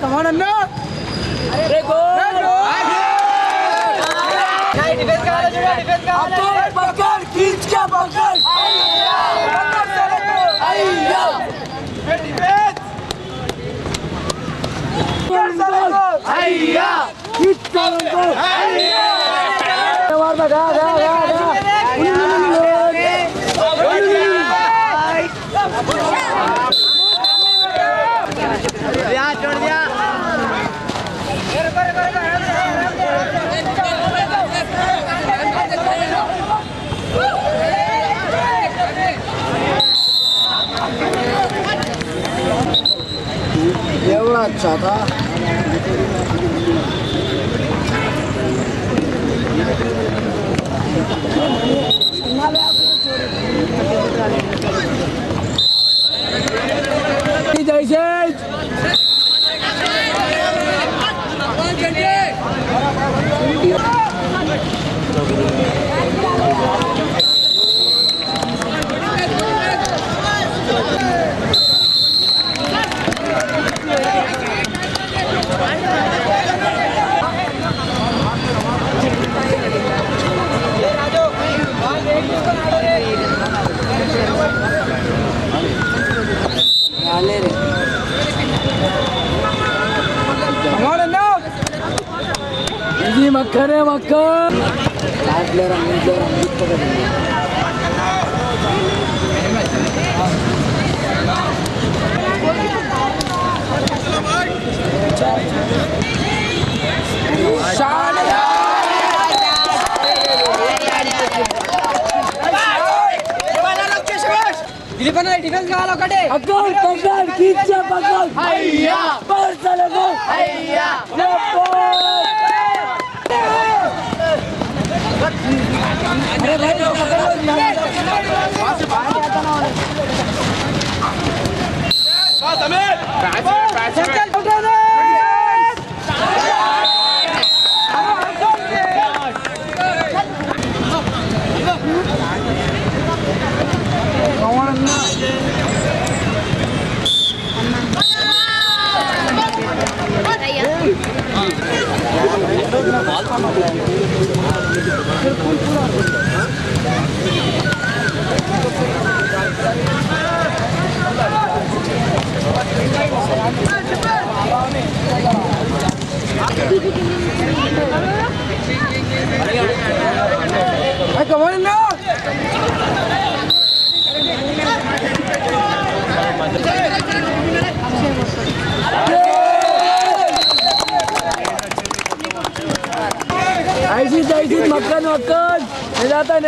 कमान अन्ना पकड़ खींच के पकड़ छोड़ दिया ये बड़ा अच्छा था मक्खन है मक्खन डिफेंस कावाला ఒకటే పక్కల్ పక్కల్ కిచ్చా పక్కల్ అయ్యా పర్సలగో అయ్యా अरे भाई पास हमें पैसे चल उठा दे कौन अन्ना come on now ऐसी मक्खन मक्खन निलाता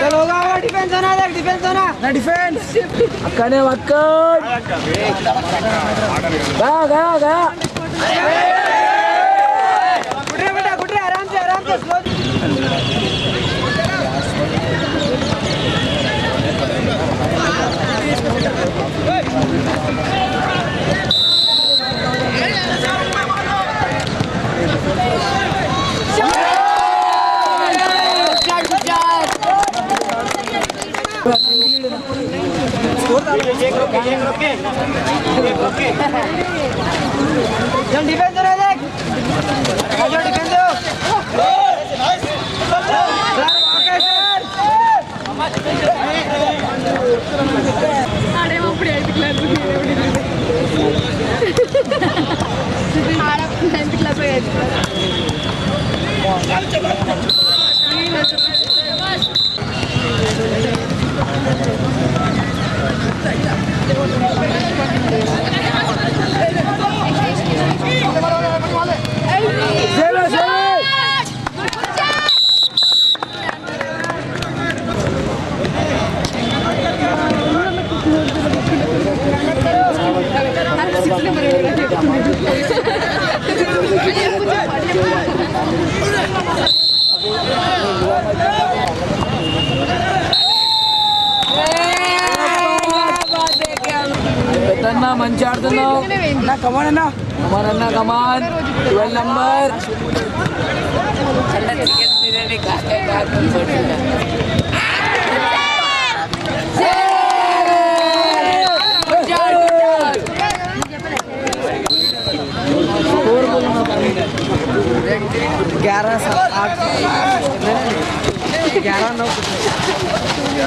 चल होगा डिफेंस होना देख डिफेंस होना ना डिफेंस मक्खन मक्खन गा गुटरे आराम से स्लो चल डिफेंस हो रहा है देख आजो डिफेंस हो आड़े मपड़ी आई क्लास आड़ा 9th क्लास में आई ఎవరన్నా మంచి ఆడుతున్నావు నా కమాన్ అన్న కమాన్ 12 నంబర్ చికెన్ బిర్యానీ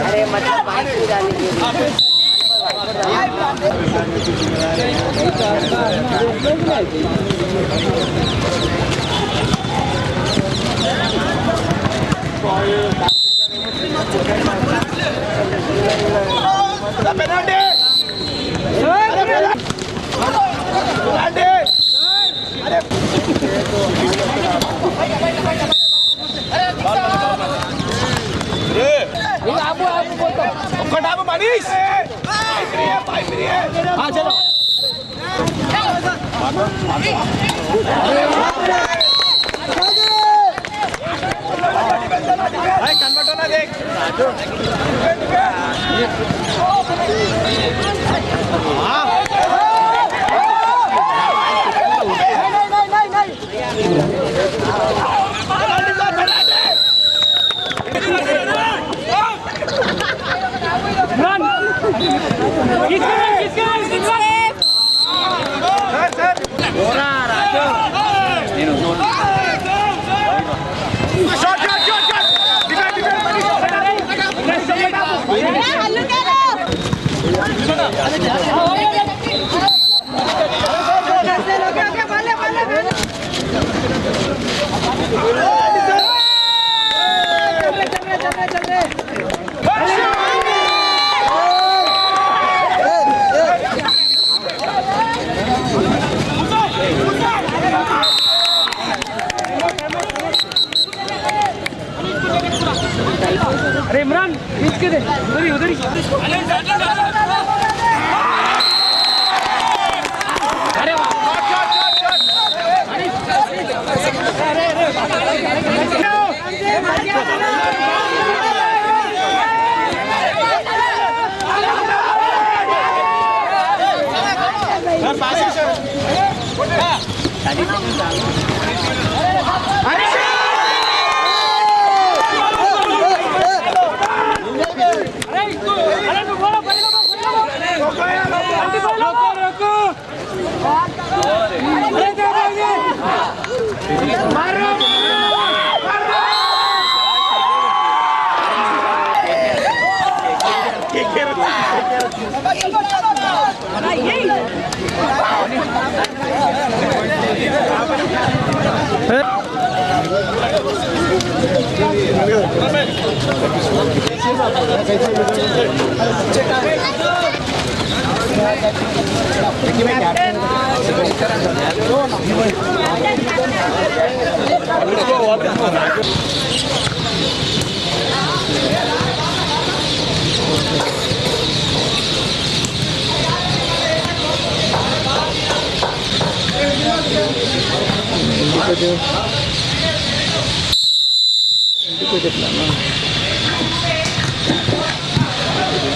अरे मतलब चलो कन्वर्ट होना देख अरे इमरान खींच के दे उधर ही अरे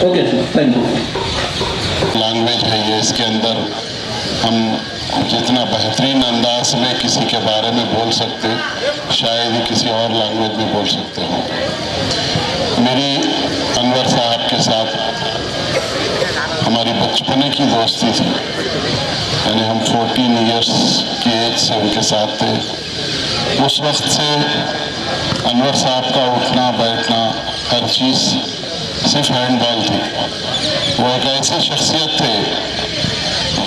ओके थैंक यू। लैंग्वेज है ये, इसके अंदर हम जितना बेहतरीन अंदाज में किसी के बारे में बोल सकते शायद ही किसी और लैंग्वेज में बोल सकते हो। मेरी अनवर साहब के साथ हमारी बचपने की दोस्ती थी, यानी हम 14 इयर्स की एज से उनके साथ थे। उस वक्त से अनवर साहब का उठना बैठना हर चीज़ सिर्फ हैंडबॉल थी। वो एक ऐसे शख्सियत थे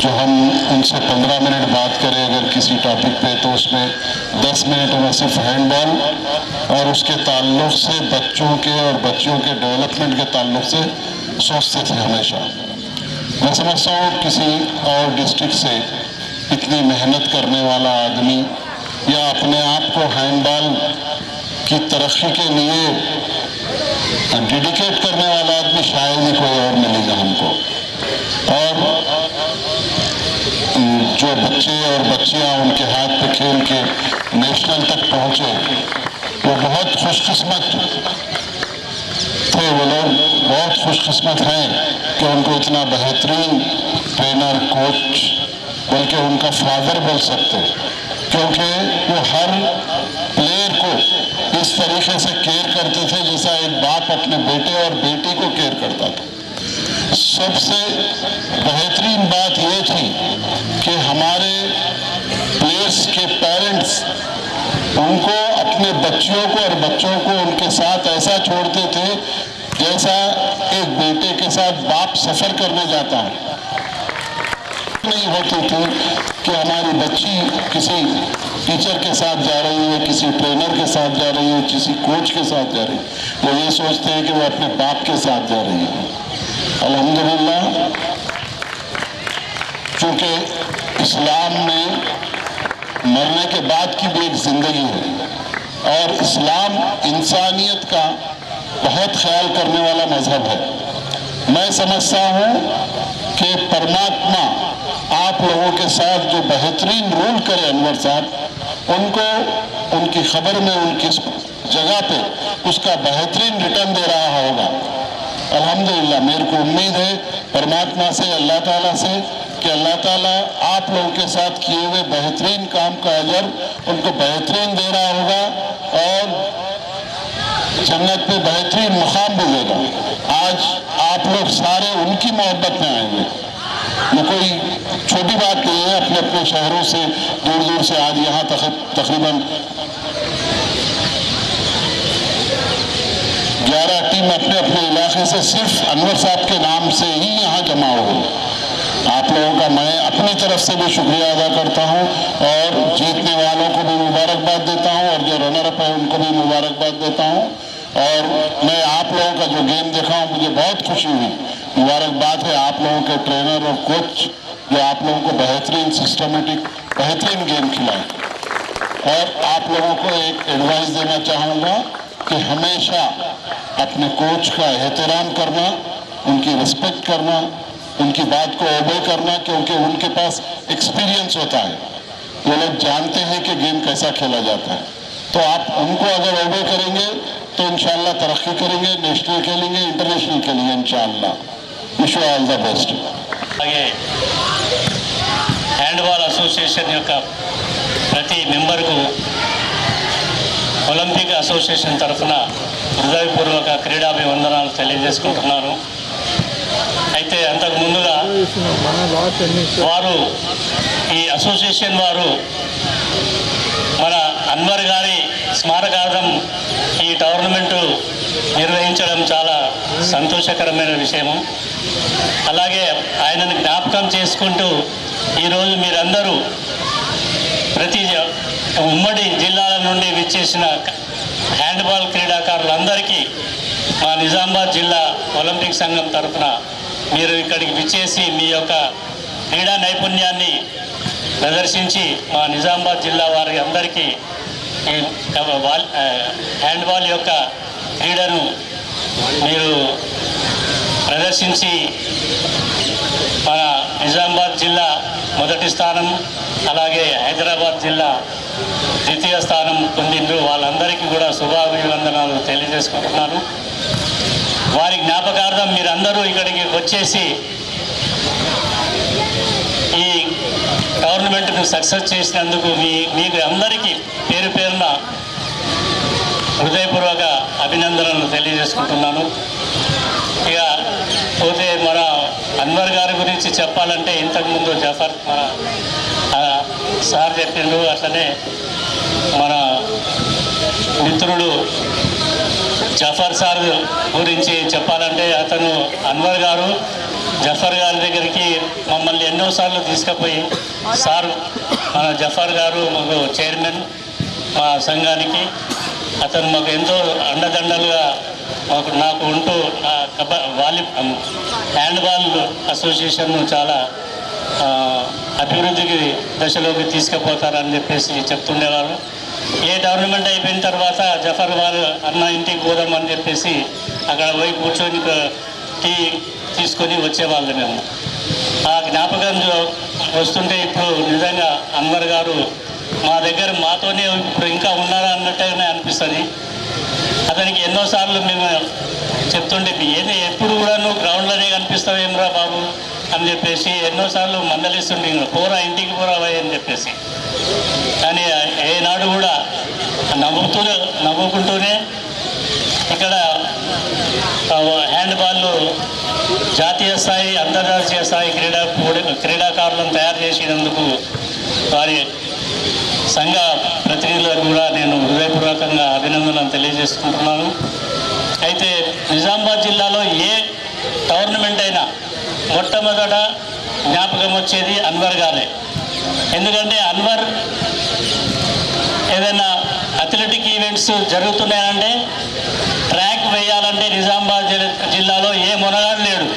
जो हम उनसे 15 मिनट बात करें अगर किसी टॉपिक पे, तो उसमें 10 मिनट में सिर्फ हैंडबॉल और उसके ताल्लुक़ से बच्चों के और बच्चियों के डेवलपमेंट के ताल्लुक़ से सोचते थे हमेशा। मैं समझता हूँ किसी और डिस्ट्रिक्ट से इतनी मेहनत करने वाला आदमी या अपने आप को हैंडबॉल की तरक्की के लिए डेडिकेट करने वाला आदमी शायद ही कोई और मिलेगा हमको। और जो बच्चे और बच्चियां उनके हाथ पे खेल के नेशनल तक पहुंचे, वो बहुत खुशकिस्मत थे। वो लोग बहुत खुशकिस्मत हैं कि उनको इतना बेहतरीन ट्रेनर, कोच, बल्कि उनका फादर बोल सकते हैं, क्योंकि वो हर प्लेयर को इस तरीके से केयर करते थे जैसा एक बाप अपने बेटे और बेटी को केयर करता था। सबसे बेहतरीन बात ये थी कि हमारे प्लेयर्स के पेरेंट्स उनको, अपने बच्चियों को और बच्चों को उनके साथ ऐसा छोड़ते थे जैसा एक बेटे के साथ बाप सफर करने जाता है। नहीं होती थी कि हमारी बच्ची किसी टीचर के साथ जा रही है, किसी ट्रेनर के साथ जा रही है, किसी कोच के साथ जा रही है, वो ये सोचते हैं कि वो अपने बाप के साथ जा रही है। अल्हम्दुलिल्लाह, चूँकि इस्लाम में मरने के बाद की भी एक ज़िंदगी है और इस्लाम इंसानियत का बहुत ख्याल करने वाला मज़हब है। मैं समझता हूँ कि परमात्मा आप लोगों के साथ जो बेहतरीन रोल करे अनवर साहब, उनको उनकी खबर में, उनकी जगह पे उसका बेहतरीन रिटर्न दे रहा होगा। अल्हम्दुलिल्लाह, मेरे को उम्मीद है परमात्मा से, अल्लाह ताला से, कि अल्लाह ताला आप लोगों के साथ किए हुए बेहतरीन काम का अजर उनको बेहतरीन दे रहा होगा और जन्नत में बेहतरीन मुकाम भी देगा। आज आप लोग सारे उनकी मोहब्बत में आएंगे, ये कोई छोटी बात नहीं है। अपने अपने शहरों से, दूर दूर से आज यहाँ तकरीबन 11 टीम अपने अपने इलाके से सिर्फ अनवर साहब के नाम से ही यहाँ जमा हुई। आप लोगों का मैं अपनी तरफ से भी शुक्रिया अदा करता हूँ और जीतने वालों को भी मुबारकबाद देता हूँ और जो रनर अप है उनको भी मुबारकबाद देता हूँ। और मैं आप लोगों का जो गेम देखा हूँ, मुझे बहुत खुशी हुई। मुबारकबाद है आप लोगों के ट्रेनर और कोच जो आप लोगों को बेहतरीन सिस्टमेटिक बेहतरीन गेम खिलाए। और आप लोगों को एक एडवाइस देना चाहूँगा कि हमेशा अपने कोच का एहतराम करना, उनकी रिस्पेक्ट करना, उनकी बात को ओबे करना, क्योंकि उनके पास एक्सपीरियंस होता है, वो लोग जानते हैं कि गेम कैसा खेला जाता है। तो आप उनको अगर ओबे करेंगे तो इंशाल्लाह तरक्की करेंगे, नेशनल खेलेंगे, इंटरनेशनल खेलेंगे इंशाल्लाह। Wish you all the best. అలాగే హ్యాండ్బాల్ అసోసియేషన్ యొక్క ప్రతి మెంబర్కు ఒలింపిక్ అసోసియేషన్ తరఫున హృదయపూర్వక క్రీడాభివందనాలు తెలియజేసుకుంటున్నాను. అయితే అంతకు ముందుగా వారు ఈ అసోసియేషన్ వారు మన అన్వర్ గారి స్మారకార్థం ఈ టోర్నమెంటు నిర్వహించడం చాలా సంతోషకరమైన విషయము. అలాగే ఆయనను జ్ఞాపకం చేసుకుంటూ ఈరోజు మీరందరూ ప్రతి ఉమ్మడి జిల్లాల నుండి విచ్చేసిన హ్యాండ్బాల్ క్రీడాకారులందరికీ మా నిజామాబాద్ జిల్లా ఒలింపిక్ సంఘం తరఫున మీరు ఇక్కడికి విచ్చేసి మీ యొక్క క్రీడా నైపుణ్యాన్ని ప్రదర్శించి మా నిజామాబాద్ జిల్లా వారి అందరికీ హ్యాండ్బాల్ యొక్క క్రీడను మీరు ప్రదర్శించి మన నిజామాబాద్ జిల్లా మొదటి స్థానం, అలాగే హైదరాబాద్ జిల్లా ద్వితీయ స్థానం పొందిండ్రు. వాళ్ళందరికీ కూడా శుభాభివందనాలు తెలియజేసుకుంటున్నాను. వారి జ్ఞాపకార్థం మీరందరూ ఇక్కడికి వచ్చేసి ఈ టోర్నమెంట్ను సక్సెస్ చేసినందుకు మీకు అందరికీ పేరు పేరున హృదయపూర్వక అభినందనలు తెలియజేసుకుంటున్నాను. ఇక పోతే మన అన్వర్ గారి గురించి చెప్పాలంటే ఇంతకుముందు జఫర్ మన సార్ చెప్పిండు, అట్లనే మన మిత్రుడు జఫర్ సార్ గురించి చెప్పాలంటే అతను అన్వర్ గారు జఫర్ గారి దగ్గరికి మమ్మల్ని ఎన్నోసార్లు తీసుకుపోయి, సార్ మన జఫర్ గారు మాకు చైర్మన్ మా సంఘానికి, అతను మాకు ఎంతో అండదండలుగా నాకు ఉంటూ హ్యాండ్బాల్ అసోసియేషన్ను చాలా అభివృద్ధికి దశలోకి తీసుకుపోతారని చెప్పేసి చెప్తుండేవారు. ఏ టోర్నమెంట్ అయిపోయిన తర్వాత జఫర్ వారు అన్న ఇంటికి పోదామని చెప్పేసి అక్కడ పోయి కూర్చొని టీ తీసుకొని వచ్చేవాళ్ళు మేము. ఆ జ్ఞాపకం వస్తుంటే ఇప్పుడు నిజంగా అన్వర్ గారు మా దగ్గర మాతోనే ఇప్పుడు ఇంకా ఉన్నారా అన్నట్టుగానే అనిపిస్తుంది. అతనికి ఎన్నోసార్లు మేము చెప్తుండే, ఏది ఎప్పుడు కూడా నువ్వు గ్రౌండ్లోనే కనిపిస్తావేమరా బాబు, అని చెప్పేసి ఎన్నోసార్లు మందలిస్తుండే, పోరా ఇంటికి పోరా అని చెప్పేసి. కానీ ఏనాడు కూడా నవ్వుకుంటూనే ఇక్కడ హ్యాండ్బాల్లో జాతీయ స్థాయి అంతర్జాతీయ స్థాయి క్రీడాకారులను తయారు చేసినందుకు వారి సంఘ ప్రతినిధులకు కూడా నేను హృదయపూర్వకంగా అభినందనలు తెలియజేసుకుంటున్నాను. అయితే నిజామాబాద్ జిల్లాలో ఏ టోర్నమెంట్ అయినా మొట్టమొదట జ్ఞాపకం వచ్చేది అన్వర్ గారే. ఎందుకంటే అన్వర్ ఏదైనా అథ్లెటిక్ ఈవెంట్స్ జరుగుతున్నాయంటే ట్రాక్ వేయాలంటే నిజామాబాద్ జిల్లాలో ఏ మునగాడు లేడు.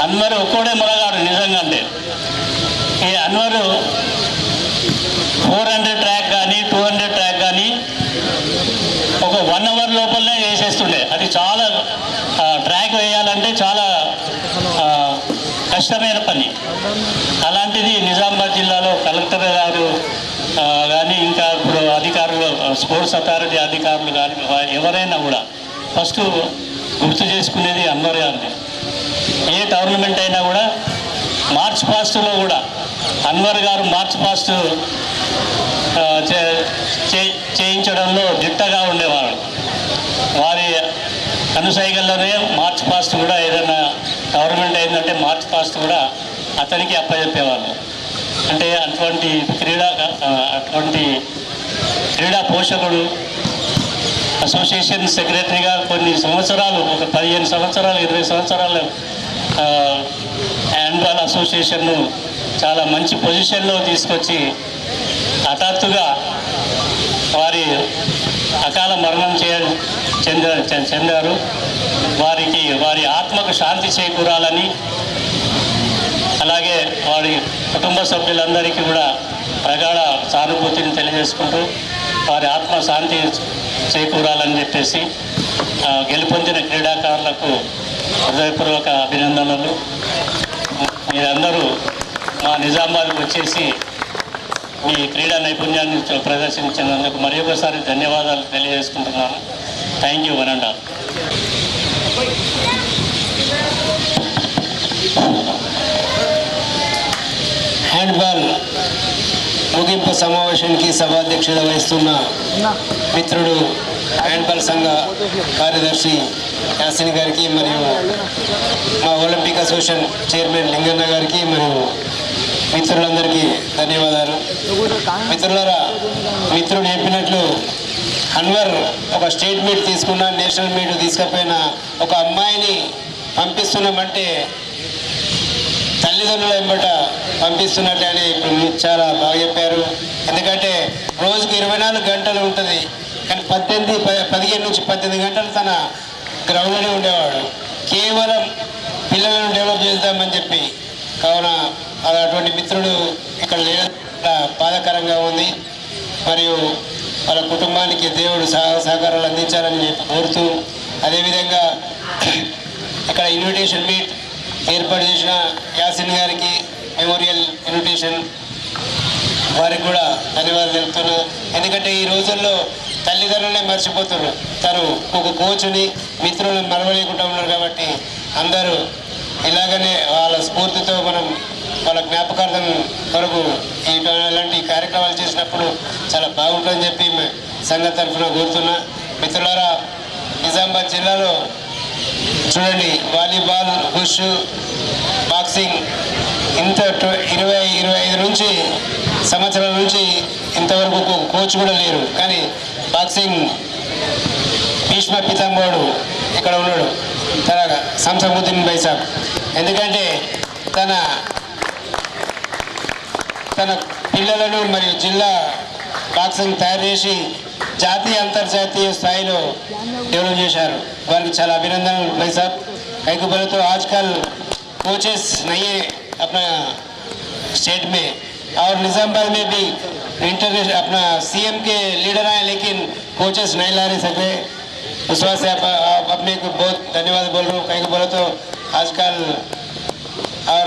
అన్వర్ ఒక్కడే మునగాడు నిజంగా. అంటే ఈ అన్వరు 400 ట్రాక్ కానీ 200 ట్రాక్ కానీ ఒక 1 అవర్ లోపలనే వేసేస్తుండే. అది చాలా ట్రాక్ వేయాలంటే చాలా కష్టమైన పని. అలాంటిది నిజామాబాద్ జిల్లాలో కలెక్టర్ గారు కానీ ఇంకా ఇప్పుడు అధికారులు, స్పోర్ట్స్ అథారిటీ అధికారులు కానీ ఎవరైనా కూడా ఫస్ట్ గుర్తు చేసుకునేది అన్వర్ గారిని. ఏ టోర్నమెంట్ అయినా కూడా మార్చ్ పాస్ట్లో కూడా అన్వర్ గారు మార్చ్ పాస్ట్ చేయించడంలో దిట్టగా ఉండేవారు. వారి అనుసైగల్లోనే మార్చ్ పాస్ట్ కూడా ఏదైనా గవర్నమెంట్ అయిందంటే మార్చ్ పాస్ట్ కూడా అతనికి అప్పచెప్పేవాళ్ళు. అంటే అటువంటి క్రీడా పోషకుడు, అసోసియేషన్ సెక్రటరీగా కొన్ని సంవత్సరాలు, ఒక 15 సంవత్సరాలు 20 సంవత్సరాలు హ్యాండ్బాల్ అసోసియేషన్ను చాలా మంచి పొజిషన్లో తీసుకొచ్చి హఠాత్తుగా వారి అకాల మరణం చెందారు. వారి ఆత్మకు శాంతి చేకూరాలని, అలాగే వారి కుటుంబ సభ్యులందరికీ కూడా ప్రగాఢ సానుభూతిని తెలియజేసుకుంటూ వారి ఆత్మ శాంతి చేకూరాలని చెప్పేసి గెలుపొందిన క్రీడాకారులకు హృదయపూర్వక అభినందనలు. మీరందరూ మా నిజామాబాద్కు వచ్చేసి మీ క్రీడా నైపుణ్యాన్ని ప్రదర్శించినందుకు మరి ఒకసారి ధన్యవాదాలు తెలియజేసుకుంటున్నాను. Thank you. One and all. Handball ముగింపు సమావేశానికి సభాధ్యక్షత వహిస్తున్న మిత్రుడు హ్యాండ్బాల్ సంఘ కార్యదర్శి యాసిన్ గారికి, మరియు మా ఒలింపిక్ అసోసియేషన్ చైర్మన్ లింగన్న గారికి, మరియు మిత్రులందరికీ ధన్యవాదాలు. మిత్రులారా, మిత్రుడు చెప్పినట్లు అన్వర్ ఒక స్టేట్ మీట్ తీసుకున్న, నేషనల్ మీట్ తీసుకపోయిన ఒక అమ్మాయిని పంపిస్తున్నామంటే తల్లిదండ్రుల వెంబట పంపిస్తున్నట్టే అని ఇప్పుడు చాలా బాగా చెప్పారు. ఎందుకంటే రోజుకు 24 గంటలు ఉంటుంది, కానీ 15 నుంచి 18 గంటలు తన గ్రౌండ్లోనే ఉండేవాడు. కేవలం పిల్లలను డెవలప్ చేద్దామని చెప్పి. కావున అటువంటి మిత్రుడు ఇక్కడ లేడం బాధాకరంగా ఉంది. మరియు వాళ్ళ కుటుంబానికి దేవుడు సహకారాలు అందించాలని చెప్పి కోరుతూ, అదేవిధంగా ఇక్కడ ఇన్విటేషన్ మీట్ ఏర్పాటు చేసిన యాసిన్ గారికి, మెమోరియల్ ఇన్విటేషన్ వారికి కూడా ధన్యవాదాలు తెలుపుతున్నా. ఎందుకంటే ఈ రోజుల్లో తల్లిదండ్రులనే మర్చిపోతున్నారు. తను ఒక కోచ్ని, మిత్రులను మరవలేకుండా ఉన్నారు. కాబట్టి అందరూ ఇలాగనే వాళ్ళ స్ఫూర్తితో మనం వాళ్ళ జ్ఞాపకార్థం కొరకు ఇలాంటి కార్యక్రమాలు చేసినప్పుడు చాలా బాగుంటుందని చెప్పి సంఘ తరఫున కోరుతున్నా. మిత్రులారా, నిజామాబాద్ జిల్లాలో చూడండి, వాలీబాల్, బుష్, బాక్సింగ్ ఇంత 20-25 నుంచి సంవత్సరాల నుంచి ఇంతవరకు కోచ్ కూడా లేరు. కానీ బాక్సింగ్ భీష్మ పితాంబరుడు ఇక్కడ ఉన్నాడు, తన సంసముద్దీన్ భాయ్ సాబ్. ఎందుకంటే తన పిల్లలను మరియు జిల్లా బాక్సింగ్ తయారు చేసి జాతీయ అంతర్జాతీయ స్థాయిలో డెవలప్ చేశారు. వారికి చాలా అభినందనలు భాయ్ సాబ్. कई बोले तो आजकल कोचेस नहीं है अपना स्टेट में, और निज़ामाबाद में भी इंटरनेशनल अपना सीएम के लीडर आए, लेकिन कोचेस नहीं ला सके. उस वजह से आप अपने को बहुत धन्यवाद बोल रहा हूँ. कहीं बोले तो आजकल और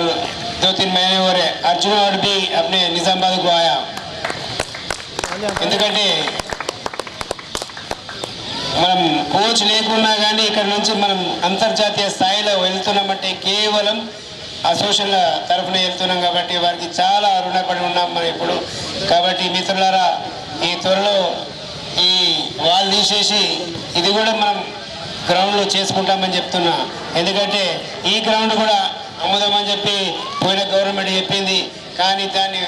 2-3 महीने हो रहे अर्जुन अवार्ड भी अपने निज़ामाबाद को आया. ఎందుకంటే మనం కోచ్ లేకున్నా కానీ ఇక్కడ నుంచి మనం అంతర్జాతీయ స్థాయిలో వెళ్తున్నామంటే కేవలం అసోసియేషన్ల తరఫున వెళ్తున్నాం కాబట్టి వారికి చాలా రుణపడి ఉన్నాం మనం ఇప్పుడు. కాబట్టి మిత్రులారా, ఈ త్వరలో ఈ వాల్ తీసేసి ఇది కూడా మనం గ్రౌండ్లో చేసుకుంటామని చెప్తున్నా. ఎందుకంటే ఈ గ్రౌండ్ కూడా అమ్ముదామని చెప్పి పోయిన గవర్నమెంట్ చెప్పింది, కానీ దాన్ని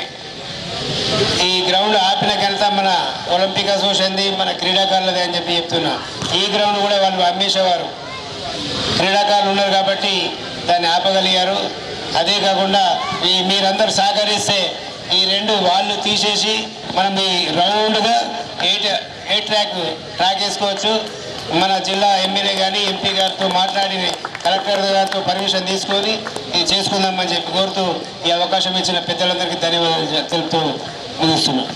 ఈ గ్రౌండ్ ఆపిన ఘనత మన ఒలింపిక్ అసోసియేషన్ది, మన క్రీడాకారులది అని చెప్పి చెప్తున్నా. ఈ గ్రౌండ్ కూడా వాళ్ళు అమ్మేసేవారు, క్రీడాకారులు ఉన్నారు కాబట్టి దాన్ని ఆపగలిగారు. అదే కాకుండా మీరందరూ సహకరిస్తే ఈ 2 వాళ్ళు తీసేసి మనం ఈ రౌండ్గా 8 ట్రాక్ వేసుకోవచ్చు. మన జిల్లా ఎమ్మెల్యే కానీ ఎంపీ గారితో మాట్లాడి కలెక్టర్ గారితో పర్మిషన్ తీసుకొని ఇది చేసుకుందామని చెప్పి కోరుతూ ఈ అవకాశం ఇచ్చిన పెద్దలందరికీ ధన్యవాదాలు తెలుపుతూ ముగిస్తున్నాం.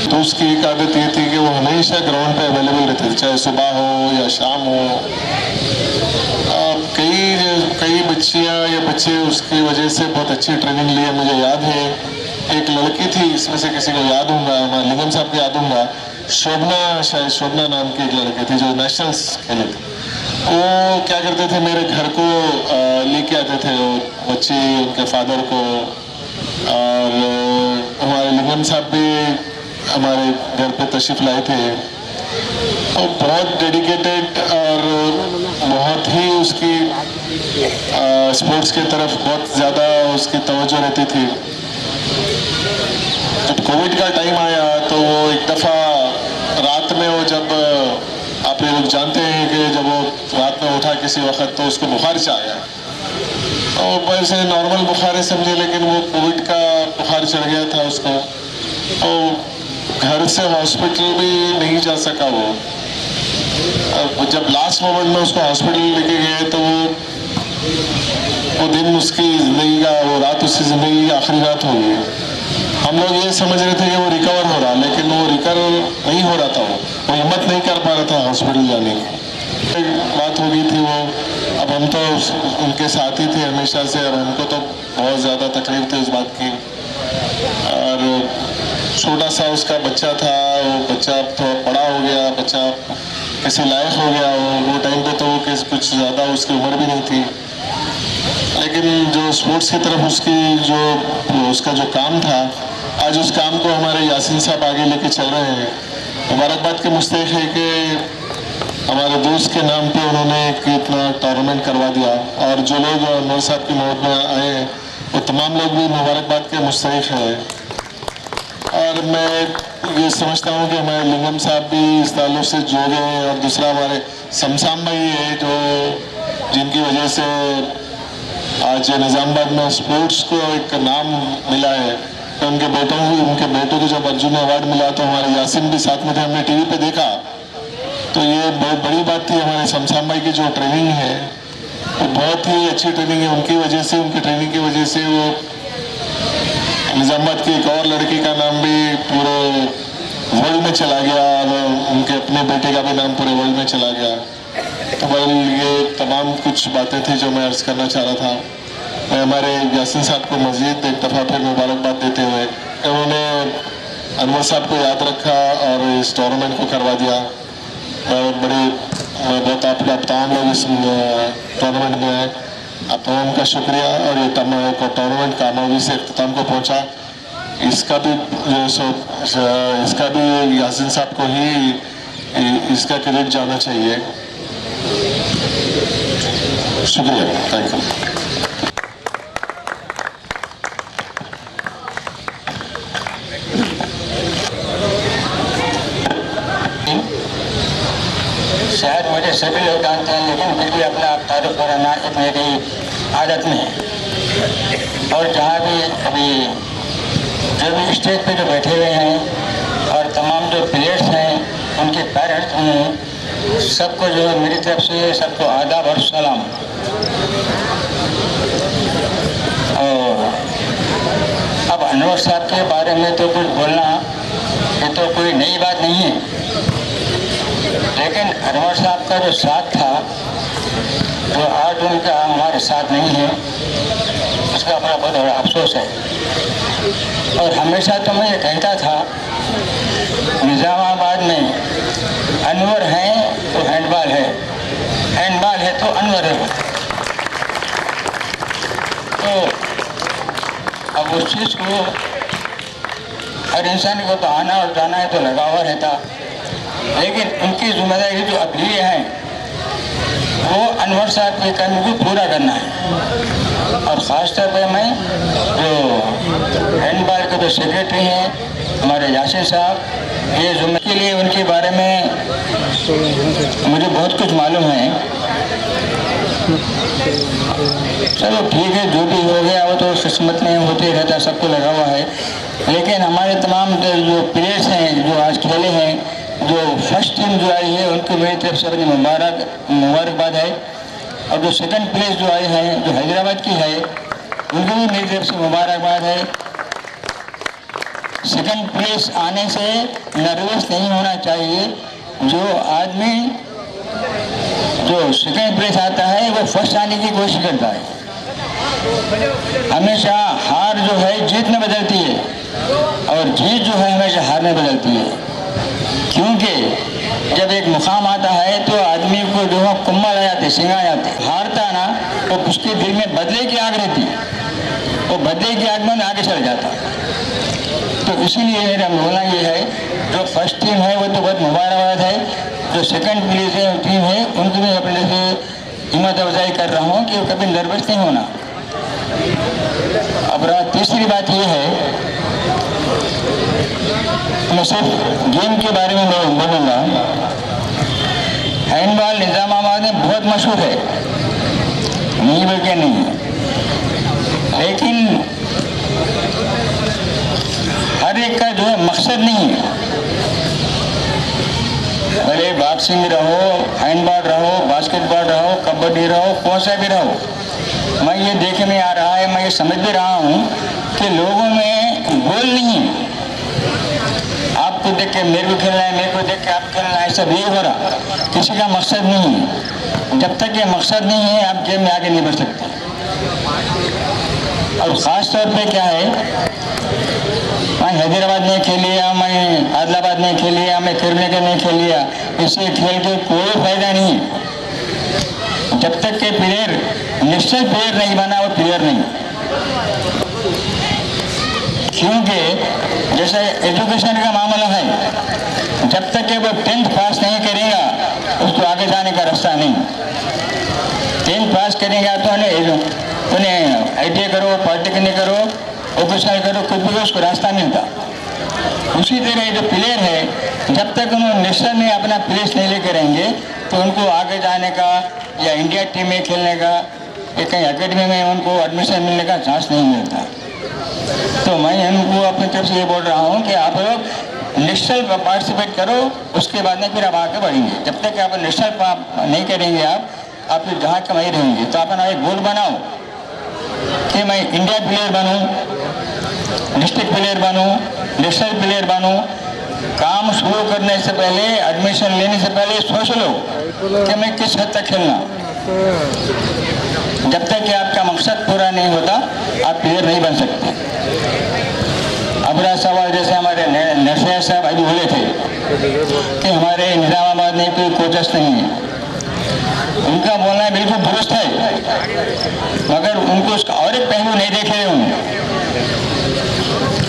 तो उसकी एक आदत ये थी कि वो हमेशा ग्राउंड पे अवेलेबल रहते थे, चाहे सुबह हो या शाम हो। कई बच्चियाँ या बच्चे उसकी वजह से बहुत अच्छी ट्रेनिंग लिए। मुझे याद है एक लड़की थी, इसमें से किसी को याद होगा, हमारे लिंगम साहब को याद होगा, शोभना, शायद शोभना नाम की एक लड़की थी जो नेशनल्स खेले थे। वो क्या करते थे, मेरे घर को लेके आते थे वो बच्चे, उनके फादर को। और हमारे लिंगम साहब भी हमारे घर पे तशरीफ लाए थे। और बहुत डेडिकेटेड और बहुत ही उसकी स्पोर्ट्स की तरफ बहुत ज़्यादा उसकी तवज्जो रहती थी। जब कोविड का टाइम आया तो वो एक दफ़ा रात में, वो जब आप लोग जानते हैं कि जब वो रात में उठा किसी वक्त तो उसको बुखार सा आया, और वैसे नॉर्मल बुखार है समझे, लेकिन वो कोविड का बुखार चढ़ गया था उसको। और घर से हॉस्पिटल भी नहीं जा सका वो। जब लास्ट मोमेंट में उसको हॉस्पिटल लेके गए तो वो दिन उसकी ज़िंदगी का, वो रात उसकी ज़िंदगी की आखिरी रात हो गई। हम लोग ये समझ रहे थे कि वो रिकवर हो रहा, लेकिन वो रिकवर नहीं हो रहा था। वो हिम्मत नहीं कर पा रहा था हॉस्पिटल जाने की। एक बात हो गई थी वो, अब हम तो उनके साथ ही थे हमेशा से, और हमको तो बहुत ज़्यादा तकलीफ थी उस बात की। और छोटा सा उसका बच्चा था, वो बच्चा थोड़ा बड़ा हो गया, बच्चा किसी लायक हो गया। वो टाइम पे तो कुछ ज़्यादा उसकी उम्र भी नहीं थी, लेकिन जो स्पोर्ट्स की तरफ उसका जो काम था, आज उस काम को हमारे यासीन साहब आगे लेके चल रहे हैं। मुबारकबाद के मुस्तहिक है कि हमारे दोस्त के नाम पे उन्होंने एक इतना टूर्नामेंट करवा दिया, और जो लोग अनवर साहब की मौत में आए वो तमाम लोग भी मुबारकबाद के मुस्तहिक है। और मैं ये समझता हूँ कि हमारे लिंगम साहब भी इस ताल्लुक से जुड़े हैं, और दूसरा हमारे शमशाम भाई है जो जिनकी वजह से आज निज़ामाबाद में स्पोर्ट्स को एक नाम मिला है। तो उनके बेटों को जब अर्जुन अवार्ड मिला तो हमारे यासिन भी साथ में थे, हमने टीवी पे देखा। तो ये बहुत बड़ी बात थी। हमारे शमशाम भाई की जो ट्रेनिंग है वो बहुत ही अच्छी ट्रेनिंग है। उनकी वजह से, उनकी ट्रेनिंग की वजह से वो निज़ामाबाद की एक और लड़की का नाम भी पूरे वर्ल्ड में चला गया, और उनके अपने बेटे का भी नाम पूरे वर्ल्ड में चला गया। तो बल ये तमाम कुछ बातें थी जो मैं अर्ज़ करना चाह रहा था। मैं हमारे यासीन साहब को मज़ीद एक दफ़ा फिर मुबारकबाद देते हुए, उन्होंने अनवर साहब को याद रखा और इस टूर्नामेंट को करवा दिया। बहुत आप तमाम लोग इस टूर्नामेंट में आए, आप तमाम का शुक्रिया। और ये टूर्नामेंट कामयाबी से इख्तिताम को पहुँचा, इसका भी यासीन साहब को ही इसका क्रेडिट जाना चाहिए। शुक्रिया, थैंक यू। शायद मुझे सभी लोग जानते हैं, लेकिन फिर भी अपना तारुफ कराना मेरी आदत में है। और जहाँ भी अभी जो भी स्टेज पे जो बैठे हुए हैं और तमाम जो प्लेयर्स हैं, उनके पेरेंट्स हैं, सबको जो है मेरी तरफ से सबको आदाब और सलाम। और अब अनवर साहब के बारे में तो कुछ बोलना ये तो कोई नई बात नहीं है, लेकिन अनवर साहब का जो साथ था जो आज उनका हमारे साथ नहीं है, इसका अपना बहुत बड़ा अफसोस है। और हमेशा तो मैं ये कहता था निज़ामाबाद में अनवर हैं तो हैंडबॉल है, हैंडबॉल है तो अनवर है। तो अब उस चीज़ को हर इंसान को तो आना और जाना है तो लगा हुआ रहता, लेकिन उनकी जिम्मेदारी जो अब लिए हैं वो अनवर साहब के काम को पूरा करना है। और ख़ास तौर पर मैं जो हैंडबॉल के जो सेक्रेटरी हैं हमारे यासिर साहब, ये जुम्मे के लिए उनके बारे में मुझे बहुत कुछ मालूम है। चलो ठीक है, जो भी हो गया वो तो किस्मत में होते रहता, सबको लगा हुआ है। लेकिन हमारे तमाम जो प्लेयर्स हैं जो आज खेले हैं, जो फर्स्ट टीम जो आई है उनको मेरी तरफ से अपनी मुबारकबाद है। और जो सेकंड प्लेस जो आई है जो हैदराबाद की है उनको भी मेरी तरफ से मुबारकबाद है। सेकंड प्लेस आने से नर्वस नहीं होना चाहिए। जो आदमी जो सेकंड प्लेस आता है वो फर्स्ट आने की कोशिश करता है। हमेशा हार जो है जीत में बदलती है और जीत जो है हमेशा हार में बदलती है। क्योंकि जब एक मुकाम आता है तो आदमी को जो है कुम्मा आ जाते, सिंगा आ जाते। हारता ना तो उसके दिल में बदले की आग रहती, वो बदले की आग में आगे चल जाता। तो इसीलिए मेरा बोलना ये है, जो फर्स्ट टीम है वो तो बहुत मुबारकबाद है, जो सेकंड प्लेस है टीम है उनको भी अपने से हिम्मत अफजाई कर रहा हूँ कि कभी नर्वस नहीं होना। अब तीसरी बात ये है, मैं सिर्फ गेम के बारे में बोलूँगा। हैंडबॉल निज़ामाबाद में बहुत मशहूर है, नहीं बोल के नहीं, लेकिन हर एक का जो है मकसद नहीं है। भले बॉक्सिंग रहो, हैंडबॉल रहो, बास्केटबॉल रहो, कबड्डी रहो, कौन सा भी रहो, मैं ये देखने में आ रहा है, मैं ये समझ भी रहा हूँ कि लोगों में गोल नहीं है। आपको देख के मेरे को खेलना है, मेरे को देख के आप खेलना है, सब ये हो रहा, किसी का मकसद नहीं है। जब तक ये मकसद नहीं है आप गेम में आगे नहीं बढ़ सकते। और ख़ास तौर पे क्या है, मैं हैदराबाद नहीं खेल लिया, मैं आदिलाबाद नहीं खेल लिया, मैं किरने नहीं खेल लिया, इससे खेल के कोई फायदा नहीं। जब तक के प्लेयर नेशनल प्लेयर नहीं बना वो प्लेयर नहीं। क्योंकि जैसे एजुकेशन का मामला है, जब तक कि वो 10th पास नहीं करेगा उसको आगे जाने का रास्ता नहीं। 10th पास करेगा तो उन्हें ITI करो, पॉलिटेक्निक करो, वोकेशनल करो, कुछ भी उसको रास्ता मिलता। उसी तरह जो प्लेयर है जब तक उन्होंने नेशनल में अपना प्लेस नहीं लेकर रहेंगे तो उनको आगे जाने का या इंडिया टीम में खेलने का या कहीं अकेडमी में उनको एडमिशन मिलने का चांस नहीं मिलता। तो मैं उनको अपनी तरफ से ये बोल रहा हूँ कि आप लोग नेशनल पार्टिसिपेट करो, उसके बाद में फिर आप आगे बढ़ेंगे। जब तक आप नेशनल नहीं करेंगे आप जहाँ कमाई रहेंगे। तो अपना एक गोल बनाओ कि मैं इंडिया प्लेयर बनूं, डिस्ट्रिक्ट प्लेयर बनूं, नेशनल प्लेयर बनूं। काम शुरू करने से पहले, एडमिशन लेने से पहले सोच लो कि मैं किस हद तक खेलना। जब तक कि आपका मकसद पूरा नहीं होता आप प्लेयर नहीं बन सकते। अब रहा सवाल, जैसे हमारे नरसिया साहब अभी बोले थे कि हमारे निज़ामाबाद में कोई कोचेस नहीं है। उनका बोलना बिल्कुल दुरुस्त है, मगर उनको उसका और एक पहलू नहीं देख रहे हूँ।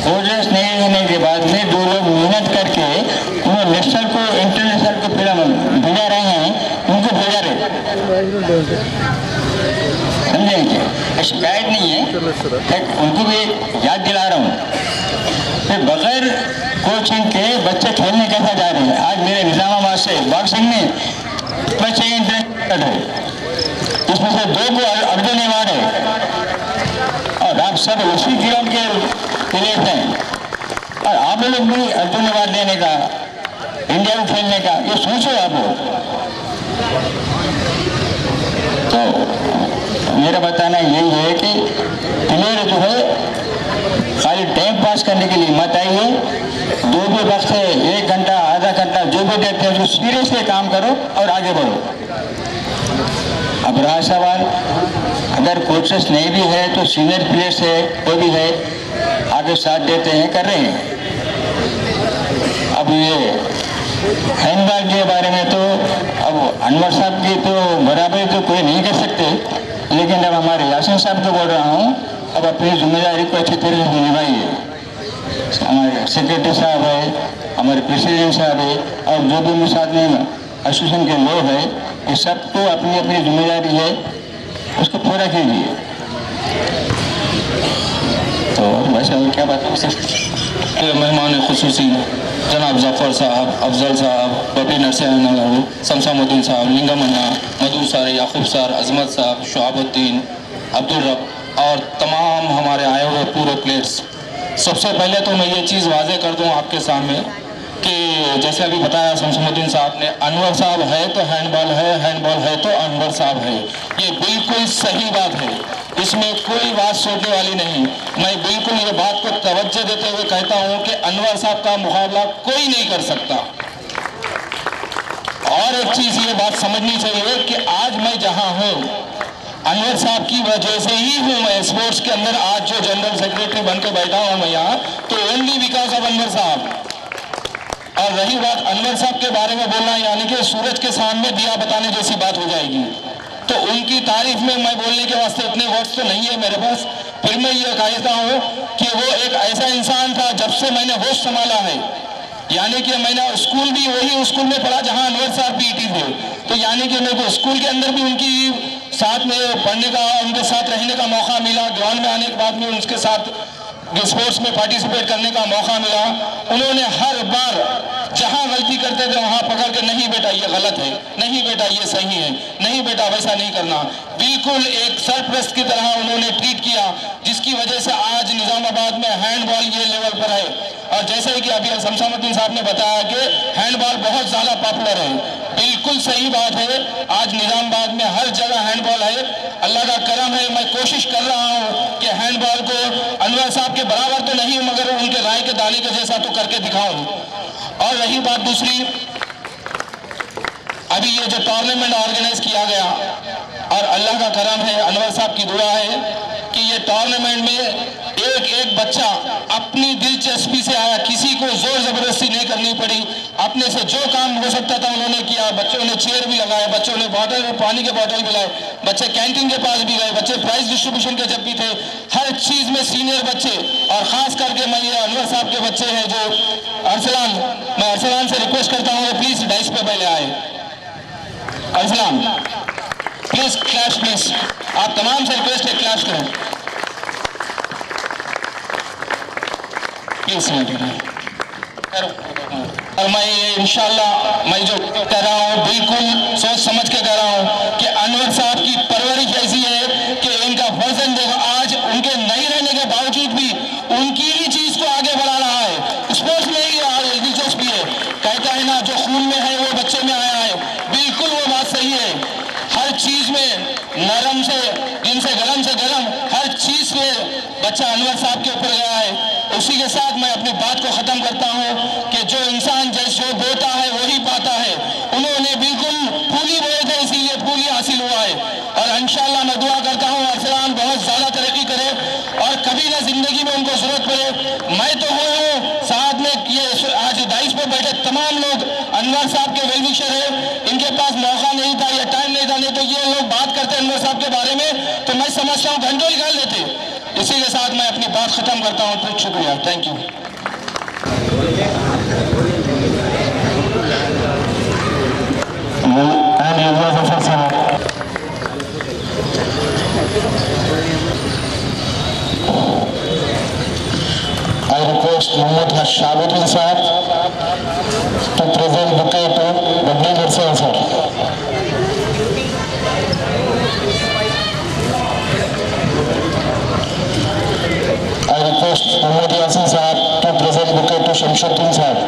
कोचेस नहीं रहने के बाद में जो लोग मेहनत करके उन्हें नेशनल को इंटरनेशनल को भेजा रहे हैं, उनको भेजा रहे, समझेंगे। शिकायत नहीं है, उनको भी याद दिला रहा हूँ कि बगैर कोचिंग के बच्चे खेलने कैसा जा रहे हैं। आज मेरे निज़ामाबाद से बॉक्सिंग में बच्चे इंटरेस्टेड है, इसमें से 2 को अर्जुन अवार्ड है और आप सब उसी ग्राउंड के प्लेयर हैं और आप लोग भी अर्जुन अवार्ड देने का, इंडिया में खेलने का, ये सोचो आप लोग। तो मेरा बताना यही है कि प्लेयर जो है खाली टाइम पास करने के लिए मत आइए। जो भी वक्त है 1 घंटा आधा घंटा जो भी देते हैं उसको सीरियसली काम करो और आगे बढ़ो। अब रहा सवाल, अगर कोचेस नहीं भी है तो सीनियर प्लेयर्स है, वो भी है, आगे साथ देते हैं, कर रहे हैं। अब ये हैंडबॉल के बारे में तो अब अनवर साहब की तो बराबरी तो कोई नहीं कर सकते, लेकिन अब हमारे यासीन साहब को बोल रहा हूँ, अब अपनी जिम्मेदारी को अच्छी तरह से निभाइए। हमारे सेक्रेटरी साहब है, हमारे प्रेसिडेंट साहब है, और जो भी साथ में एसोसिएशन के लोग हैं, ये सबको अपनी अपनी जिम्मेदारी है, उसको पूरा कीजिए। तो वैसे और क्या बात है। मेहमान खुसूसी जनाब जफ़र साहब, अफजल साहब, बबी नरसिंह, शमशामुद्दीन साहब, लिंगमन्ना, मधु सर, याकूब सर, अजमत साहब, शुआबुद्दीन, अब्दुल रब और तमाम हमारे आए हुए पूरे प्लेयर्स, सबसे पहले तो मैं ये चीज़ वाजे कर दूं आपके सामने कि जैसे अभी बताया शमशामुद्दीन साहब ने, अनवर साहब है तो हैंडबॉल है, हैंडबॉल है तो अनवर साहब है। ये बिल्कुल सही बात है, इसमें कोई बात सोचने वाली नहीं। मैं बिल्कुल ये बात को तवज्जो देते हुए कहता हूँ कि अनवर साहब का मुकाबला कोई नहीं कर सकता। और एक चीज़ ये बात समझनी चाहिए कि आज मैं जहाँ हूँ, अनवर साहब की वजह से ही हूँ मैं स्पोर्ट्स के अंदर आज जो जनरल सेक्रेटरी बनकर बैठा हूँ मैं यहाँ, तो ओनली बिकॉज ऑफ अनवर साहब। और रही बात अनवर साहब के बारे में बोलना, यानी कि सूरज के सामने दिया बताने जैसी बात हो जाएगी, तो उनकी तारीफ में मैं बोलने के वास्ते इतने वर्ड्स तो नहीं है मेरे पास। फिर मैं ये कहता हूँ कि वो एक ऐसा इंसान था, जब से मैंने होश संभाला है, यानी कि मैंने स्कूल भी वही स्कूल में पढ़ा जहाँ अनवर साहब पीटी थे, तो यानी कि मेरे को स्कूल के अंदर भी उनकी साथ में पढ़ने का, उनके साथ रहने का मौका मिला, ग्राउंड में आने के बाद में उनके साथ स्पोर्ट्स में पार्टिसिपेट करने का मौका मिला। उन्होंने हर बार जहां गलती करते थे वहां पकड़ के, नहीं बेटा ये गलत है, नहीं बेटा ये सही है, नहीं बेटा वैसा नहीं करना, बिल्कुल एक सरप्रस्त की तरह उन्होंने ट्रीट किया, जिसकी वजह से आज निजामाबाद में हैंडबॉल ये लेवल पर है। और जैसे कि अभी शमशामुद्दीन साहब ने बताया कि हैंडबॉल बहुत ज़्यादा पॉपुलर है, बिल्कुल सही बात है। आज निजामाबाद में हर जगह हैंडबॉल है, अल्लाह का करम है। मैं कोशिश कर रहा हूँ कि हैंडबॉल को अनवर साहब के बराबर तो नहीं मगर उनके राय के दाने के जैसा तो करके दिखाऊं। और रही बात दूसरी, अभी ये जो टूर्नामेंट ऑर्गेनाइज किया गया, और अल्लाह का करम है, अनवर साहब की दुआ है कि ये टूर्नामेंट में एक एक बच्चा अपनी दिलचस्पी से आया, किसी को जोर जबरदस्ती नहीं करनी पड़ी, अपने से जो काम हो सकता था उन्होंने किया। बच्चों ने चेयर भी लगाए, बच्चों ने बॉटल, पानी के बॉटल भी लाए, बच्चे कैंटीन के पास भी गए, बच्चे प्राइज डिस्ट्रीब्यूशन के जब भी थे, हर चीज में सीनियर बच्चे, और खास करके मैं ये अनवर साहब के बच्चे हैं जो अरसलान, मैं अरसलान से रिक्वेस्ट करता हूँ प्लीज डाइस पे पहले आए। अरसलान प्लीज क्लैश, प्लीज आप तमाम से रिक्वेस्ट है क्लैश करें प्लीज। और मैं ये इंशाल्लाह मैं जो कह रहा हूँ बिल्कुल सोच समझ के कह रहा हूँ कि अनवर साहब की परवरिश ऐसी है कि इनका वजन देखो, आज उनके नहीं रहने के बावजूद भी उनकी ही चीज को आगे बढ़ा रहा है। स्पोर्ट्स में ही दिलचस्पी है, कहता है ना जो खून में है वो बच्चे में आया है, बिल्कुल वो बात सही है। हर चीज में नरम से जिनसे गरम से गरम हर चीज में बच्चा अनवर साहब के ऊपर गया है। उसी के साथ मैं अपनी बात को खत्म करता हूँ कि जो इंसान जैसे बोता है वही पाता है। उन्होंने बिल्कुल फूली बोए थे, इसीलिए फूली हासिल हुआ है। और इंशाल्लाह मैं दुआ करता हूँ अरसलान बहुत ज्यादा तरक्की करे और कभी ना जिंदगी में उनको जरूरत पड़े। मैं तो हूँ साथ में ये आज दाइश पर बैठे तमाम लोग अनवर साहब के वेल विशर है, इनके पास मौका नहीं था या टाइम नहीं था, नहीं तो ये लोग बात करते अनवर साहब के बारे में तो मैं समझता हूँ घंटों निकाल लेते। इसी के साथ मैं अपनी बात खत्म करता हूँ। बहुत शुक्रिया, thank you. I request Mohammad Shabuddin Saab to present bouquet to Babli Nursen sir. I request Mohammad Yasin Saab to present bouquet to Shamshuddin Saab.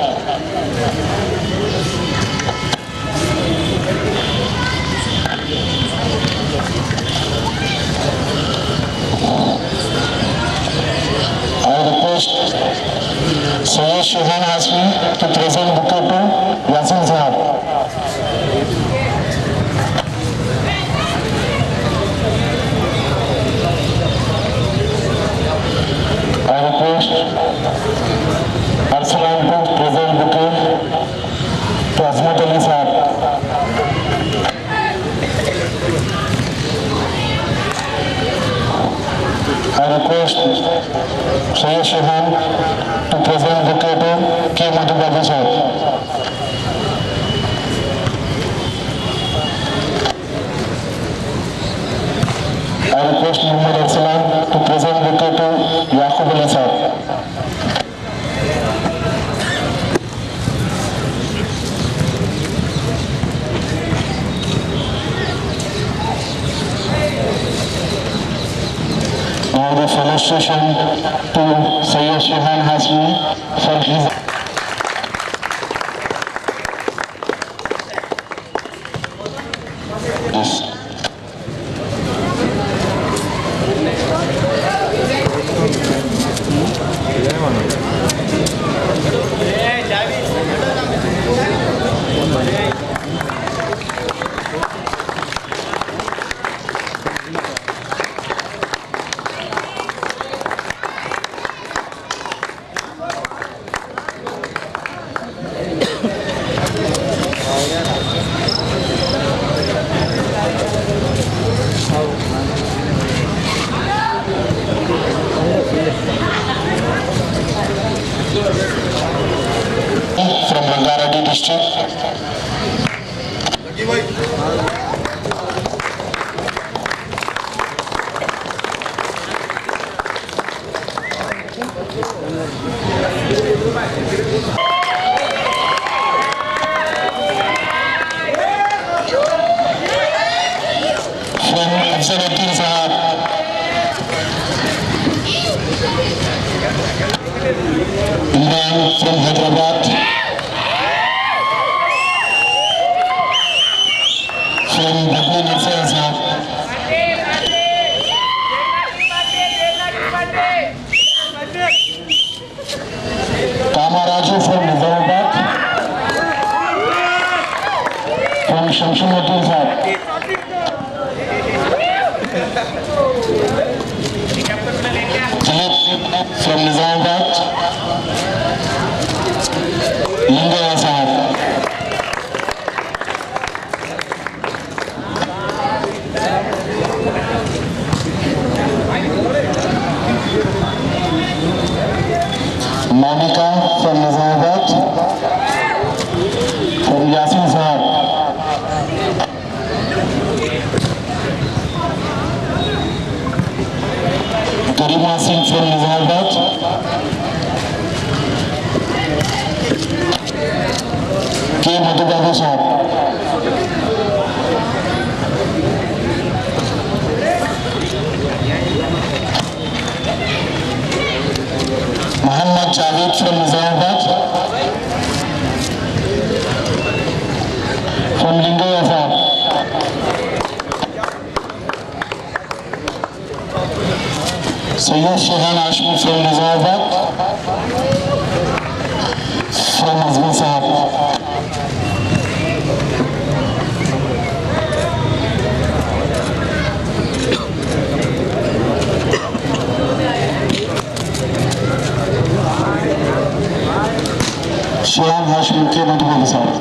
I request Sayyid Shahan Hasmi to present bouquet to Yasin Saab. I request Sayyid Shahan to present the cricketer K. Madhubaba sir. I request Muhammad Arsalan to present the cricketer Yaqub Ali sir. Now the felicitation to Sayyid Shahan Hasmi for his from Rangareddy district. From Afzaluddin Sahab. Imran from Hyderabad. From Badli Nirfan Sahab. Kamaraju from Nizamabad. From Shamshuddin Sahab. Dilip from Nizamabad. Lingaya Sahab. Monica from Nizamabad. From Yasin Sahab. Garima Singh from Nizamabad. K. Madhubaba Sahab. Muhammad Javed from Nizamabad. From Lingaya Sahab. Sayyid Shahan Hashmi from Nizamabad. From Azmi Sahab. Shahan Hashmi K. Madhubaba Sahab.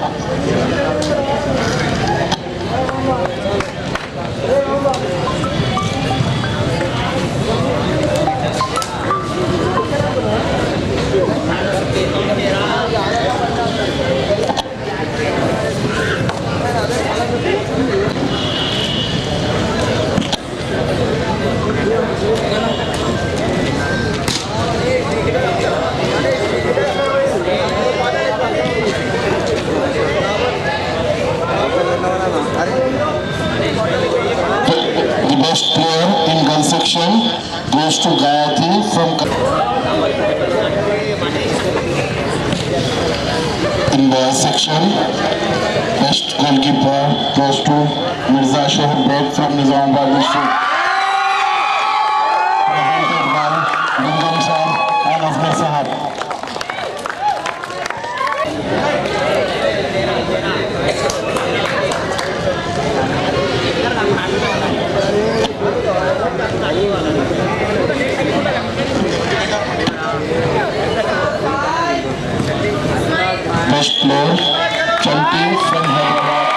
The best player in girls section goes to Gayatri from in boys section. Best goalkeeper goes to Mirza Shohar Beg from Nizamabad district. Presented by Lingam Sahab and Azmi Sahab. Best player, Chanti from Hyderabad.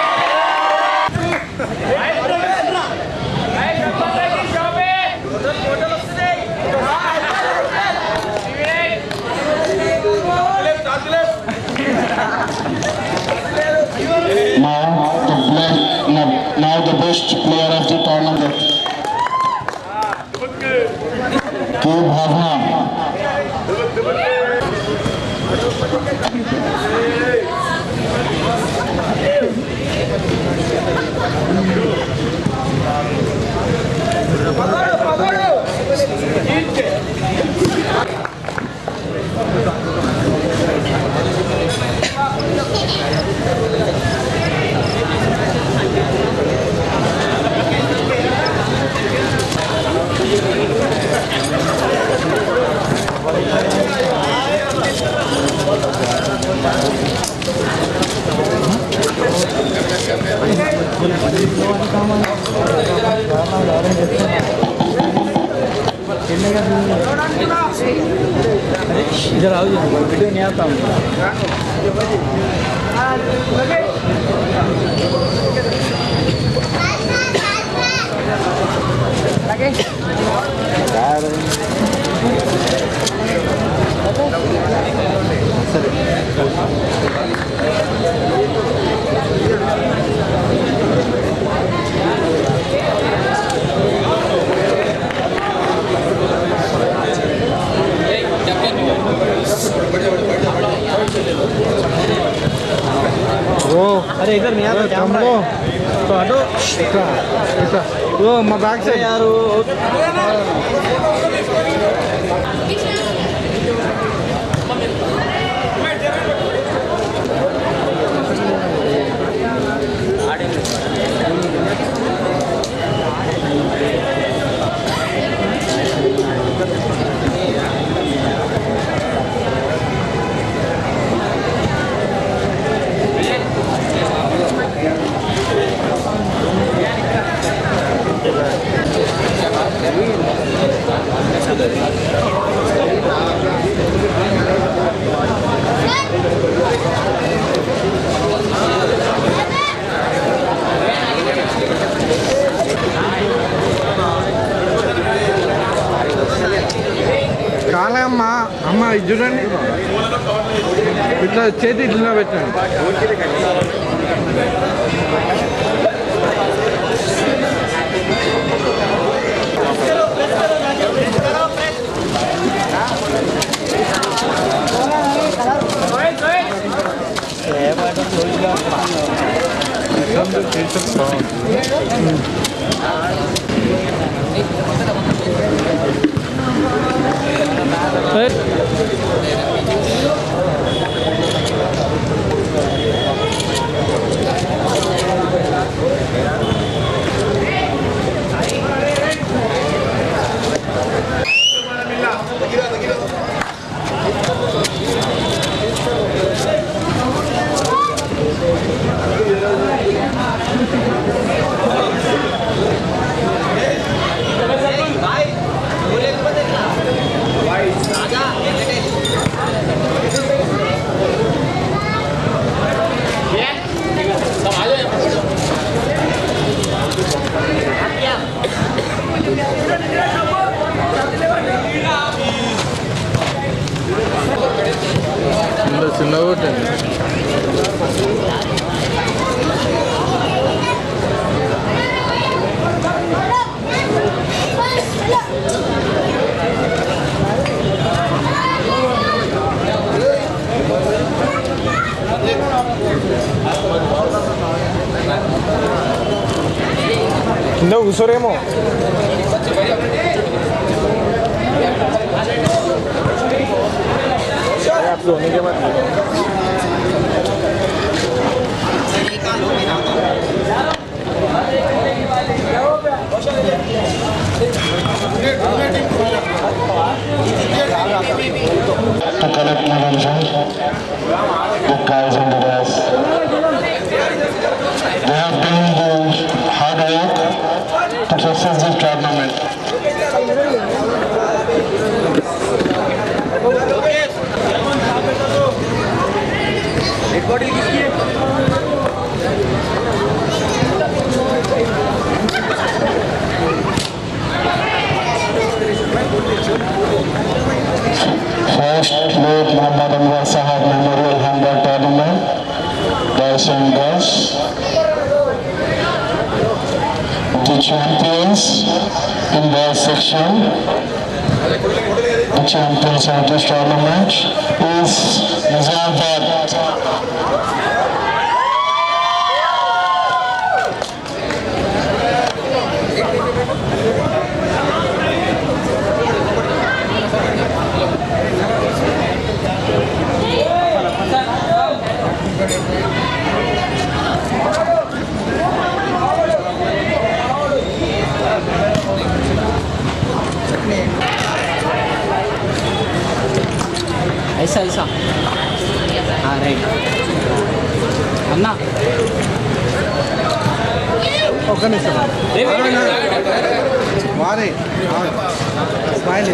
की भावना इधर आओ, video नहीं आता हूँ। अरे इधर नहीं आता कैमरा तो हटो वो मैं बैक से यार కాలమ్మా అమ్మ ఇది చూడండి ఇట్లా చేతి ఇట్లా పెట్టండి కింద కూర్చోరేమో to collect Malaysia, the guys in the rest. They have done the hard work to success this tournament. First, Lord Muhammad Anwar Sahab Memorial Handball Tournament, boys and girls. The champions in boys section. The champions of this tournament is Nizamabad. ऐसा ऐसा हाँ right अन्ना ఒక్క నిమిషం మారే smile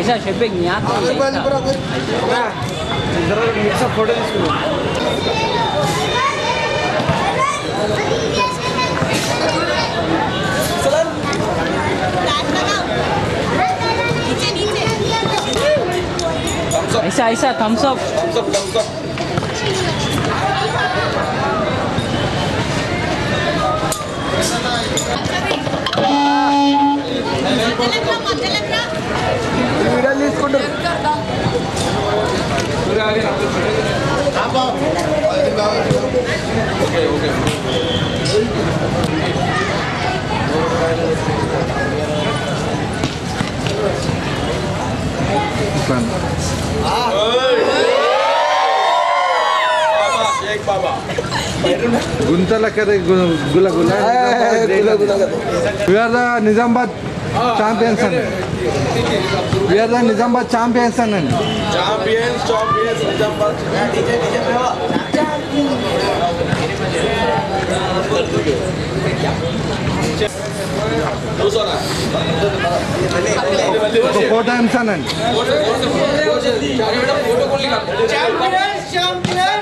ऐसा shaping नहीं आता photo తీసుకున్నాం ऐसा ऐसा थम्स अप వీడియో తీసుకుంటారు గుంతల కదే గుల గుల we are the Nizamabad champions and we are the Nizamabad champions and champions Nizamabad four times and champions